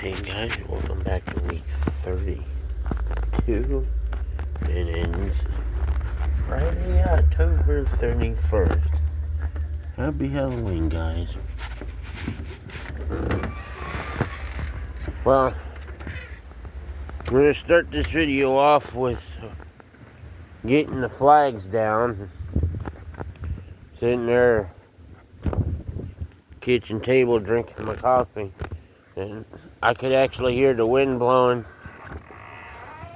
Hey guys, welcome back to week 32. It ends Friday, October 31st. Happy Halloween, guys. Well, we're going to start this video off with getting the flags down. Sitting there, kitchen table, drinking my coffee. And I could actually hear the wind blowing.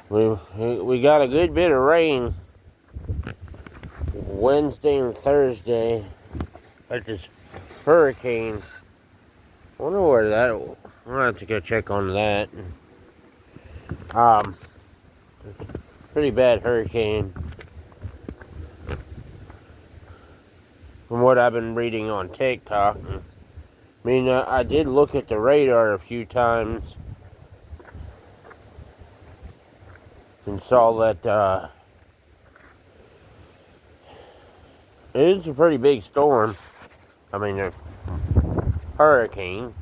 We got a good bit of rain Wednesday and Thursday. Like this hurricane. I wonder where that. I'm gonna have to go check on that. Pretty bad hurricane. From what I've been reading on TikTok. I mean, I did look at the radar a few times and saw that it's a pretty big storm. I mean, a hurricane.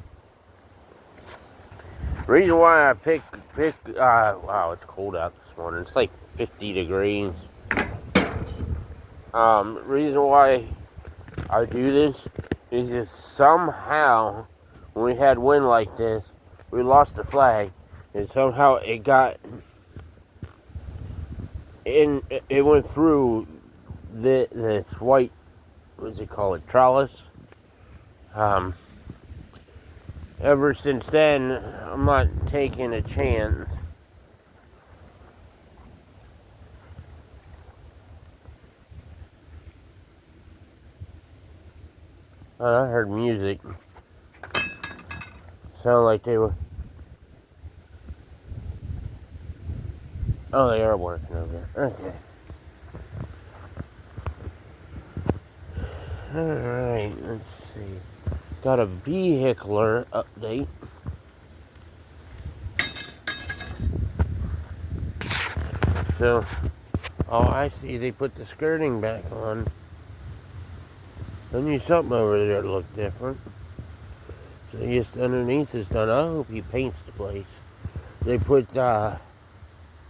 Reason why I picked, wow, it's cold out this morning. It's like 50 degrees. Reason why I do this is just somehow, when we had wind like this, we lost the flag, and somehow it got in. It went through this white, what's it called, trellis. Ever since then, I'm not taking a chance. I heard music. Sound like they were. Oh, they are working over there. Okay. Alright, let's see. Got a vehicular update. So, oh, I see. They put the skirting back on. I knew something over there looked different. So just underneath is done. I hope he paints the place. They put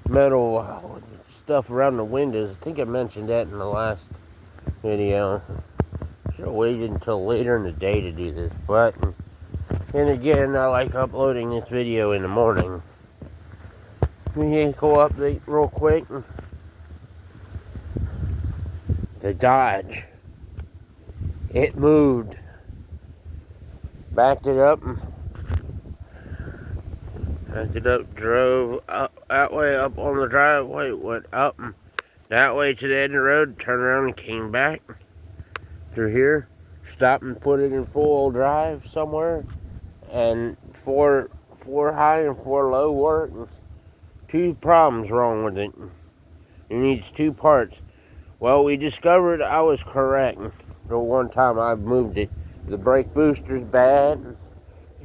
metal stuff around the windows. I think I mentioned that in the last video. Should have waited until later in the day to do this, but and again, I like uploading this video in the morning. Vehicle update real quick. The Dodge. It moved. Backed it up. Drove up that way up on the driveway, went up that way to the end of the road, turned around and came back through here, stopped and put it in full drive somewhere, and four high and four low work. Two problems wrong with it. It needs two parts. Well, we discovered I was correct the one time I moved it. The brake booster's bad.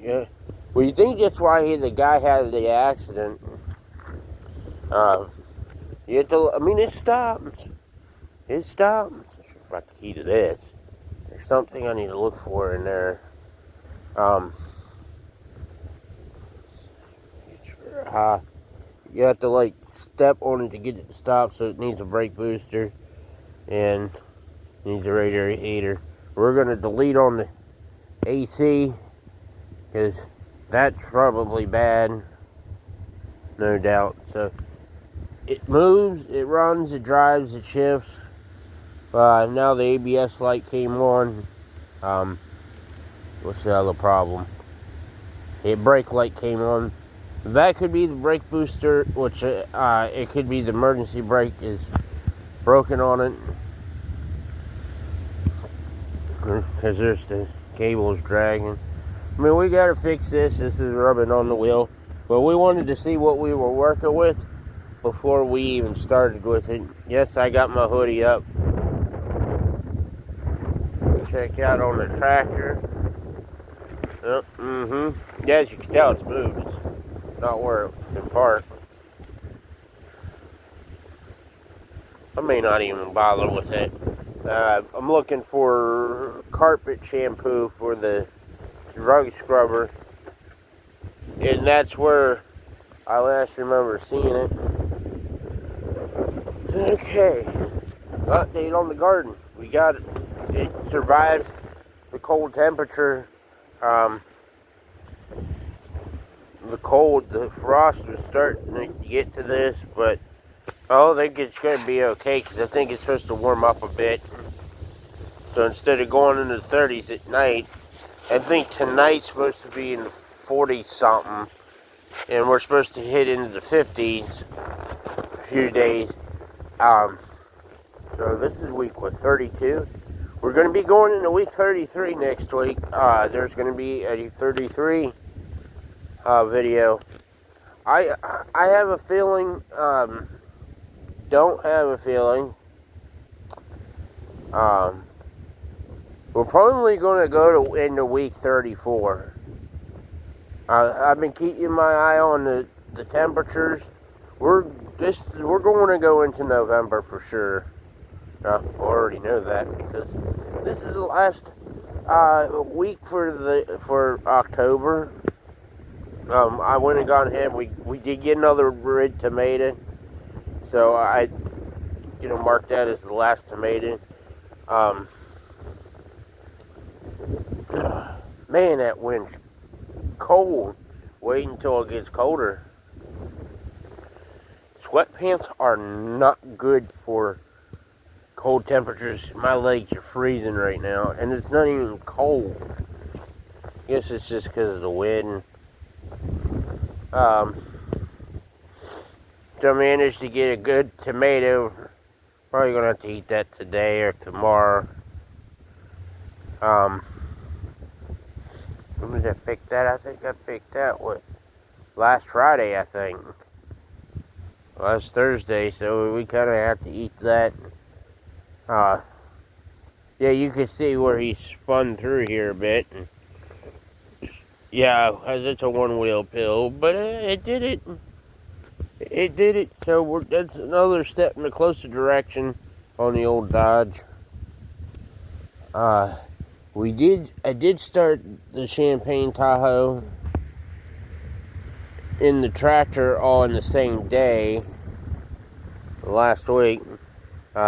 Yeah. Well, you think that's why the guy had the accident. You have to, I mean, it stops. It stops. I should have brought the key to this. There's something I need to look for in there. You have to, like, step on it to get it to stop, so it needs a brake booster and needs a radiator. We're going to delete on the AC because that's probably bad, no doubt. So it moves, it runs, it drives, it shifts. Now the ABS light came on. What's the other problem? The brake light came on. That could be the brake booster, which it could be the emergency brake is broken on it. Because there's the cables dragging. I mean, we got to fix this. This is rubbing on the wheel. But we wanted to see what we were working with before we even started with it. Yes, I got my hoodie up. Check out on the tractor. Yeah, as you can tell, it's moved. It's not where it's been parked. I may not even bother with it. I'm looking for carpet shampoo for the rug scrubber. And that's where I last remember seeing it. Okay, update on the garden. We got it. It survived the cold temperature. The frost was starting to get to this, but I think it's going to be okay because I think it's supposed to warm up a bit. So instead of going into the 30s at night, I think tonight's supposed to be in the 40 something, and we're supposed to hit into the 50s a few days. So this is week 32. We're going to be going into week 33 next week. There's going to be a 33 video. I have a feeling, don't have a feeling. We're probably going to go into week 34. I've been keeping my eye on the temperatures. We're going to go into November for sure. I already know that because this is the last week for October. I went and got ahead. We did get another red tomato, so I mark that as the last tomato. Man, that wind's cold. Wait until it gets colder. Sweatpants are not good for cold temperatures. My legs are freezing right now, and it's not even cold. I guess it's just because of the wind. So I managed to get a good tomato. Probably gonna have to eat that today or tomorrow. When did I pick that? I think I picked that last Friday, I think. Last Thursday, so we kind of have to eat that. Yeah, you can see where he spun through here a bit. Yeah, it's a one-wheel pill, but it did it. It did it, so that's another step in a closer direction on the old Dodge. I did start the Champagne Tahoe in the tractor all in the same day last week.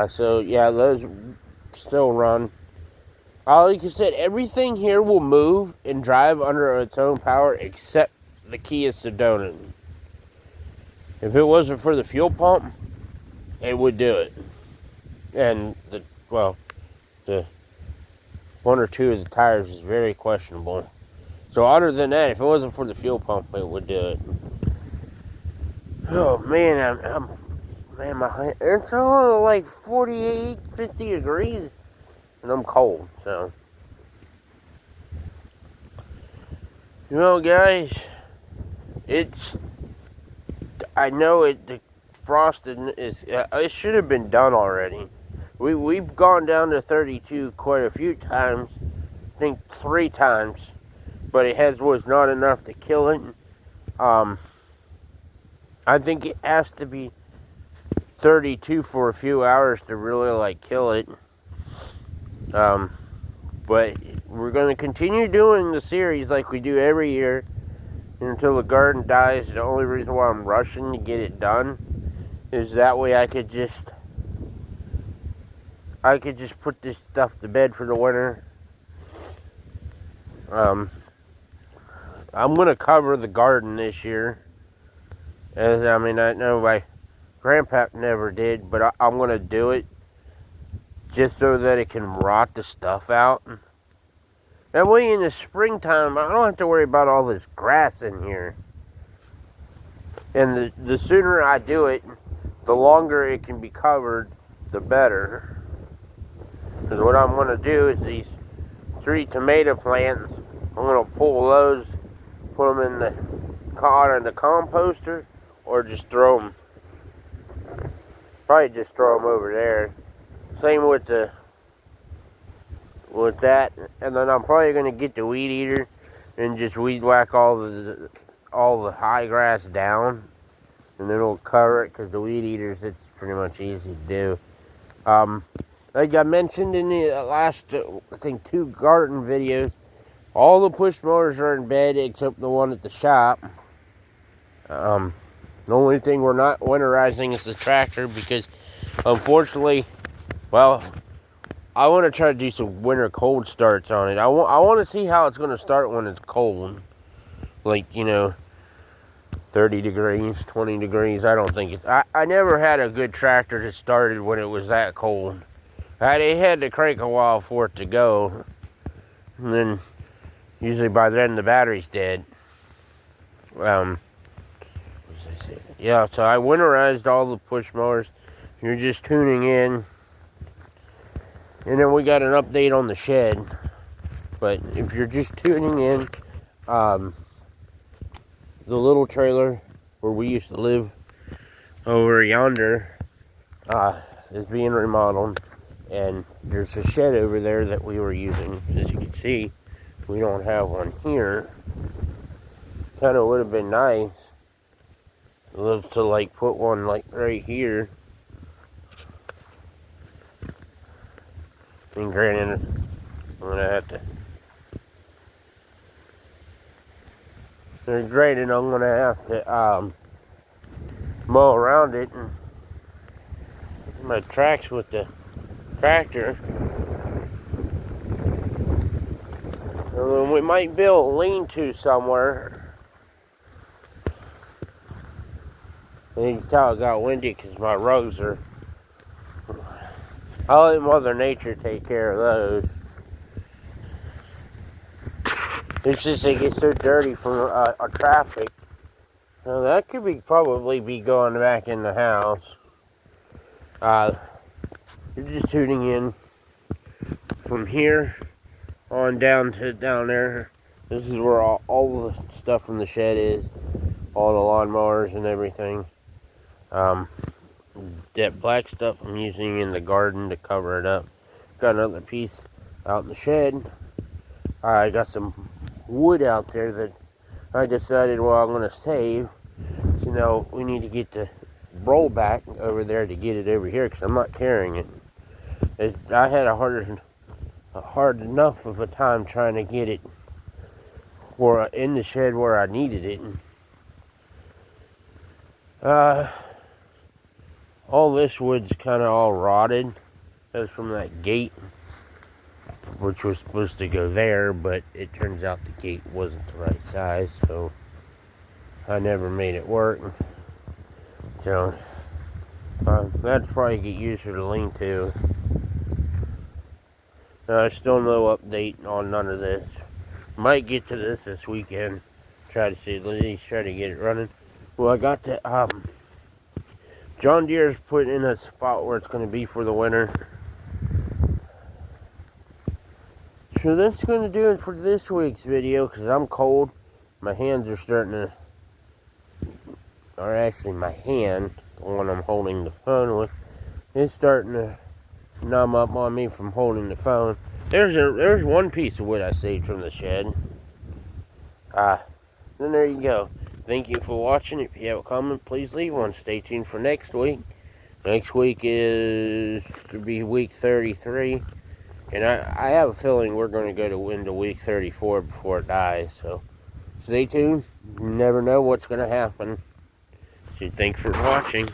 So yeah, those still run. Like I said, everything here will move and drive under its own power except the Kia Sedona. If it wasn't for the fuel pump, it would do it. And the one or two of the tires is very questionable. So other than that, if it wasn't for the fuel pump, it would do it. Oh man, it's only like 48, 50 degrees, and I'm cold. So, guys, I know the frosting it should have been done already. We've gone down to 32 quite a few times. I think 3 times, but it was not enough to kill it. I think it has to be 32 for a few hours to really kill it. But we're going to continue doing the series like we do every year until the garden dies. The only reason why I'm rushing to get it done is that way I could just put this stuff to bed for the winter. I'm going to cover the garden this year. I know my grandpa never did, but I'm going to do it just so that it can rot the stuff out. That way in the springtime, I don't have to worry about all this grass in here. And the sooner I do it, the longer it can be covered, the better. Because what I'm going to do is these 3 tomato plants, I'm going to pull those, put them in the composter, or just throw them. Probably just throw them over there. Same with that, and then I'm probably going to get the weed eater and just weed whack all the high grass down, and then it'll cover it, because the weed eaters, it's pretty much easy to do. Like I mentioned in the last, I think 2 garden videos, all the push mowers are in bed except the one at the shop. The only thing we're not winterizing is the tractor because, unfortunately, well, I want to try to do some winter cold starts on it. I want to see how it's going to start when it's cold. Like, 30 degrees, 20 degrees. I don't think it's... I never had a good tractor that started when it was that cold. It had to crank a while for it to go. And then, usually by then, the battery's dead. Yeah, so I winterized all the push mowers. You're just tuning in. And then we got an update on the shed. But if you're just tuning in, the little trailer where we used to live over yonder is being remodeled. And there's a shed over there that we were using. As you can see, we don't have one here. Kind of would have been nice to like put one like right here. And granted, I'm gonna have to. Granted, I'm gonna have to mow around it and my tracks with the tractor. And we might build a lean-to somewhere. And you can tell it got windy because my rugs are. I'll let Mother Nature take care of those. It's just they get so dirty from traffic. Now that could probably be going back in the house. You're just tuning in from here on down there. This is where all the stuff from the shed is. All the lawnmowers and everything. That black stuff I'm using in the garden to cover it up. Got another piece out in the shed. I got some wood out there that I decided, well, I'm going to save. So, we need to get the roll back over there to get it over here because I'm not carrying it. I had a hard enough of a time trying to get it in the shed where I needed it. All this wood's kind of all rotted. That's from that gate, which was supposed to go there, but it turns out the gate wasn't the right size, so I never made it work. So that'd probably get used for the lean-to. Still no update on none of this. Might get to this weekend. Try to see, at least try to get it running. Well, I got the John Deere's put in a spot where it's going to be for the winter. So that's going to do it for this week's video because I'm cold. My hands are starting to, or actually my hand, the one I'm holding the phone with, is starting to numb up on me from holding the phone. There's one piece of wood I saved from the shed. Then there you go. Thank you for watching. If you have a comment, please leave one. Stay tuned for next week. Next week is to be week 33. And I have a feeling we're going to go into week 34 before it dies. So stay tuned. You never know what's going to happen. So thanks for watching.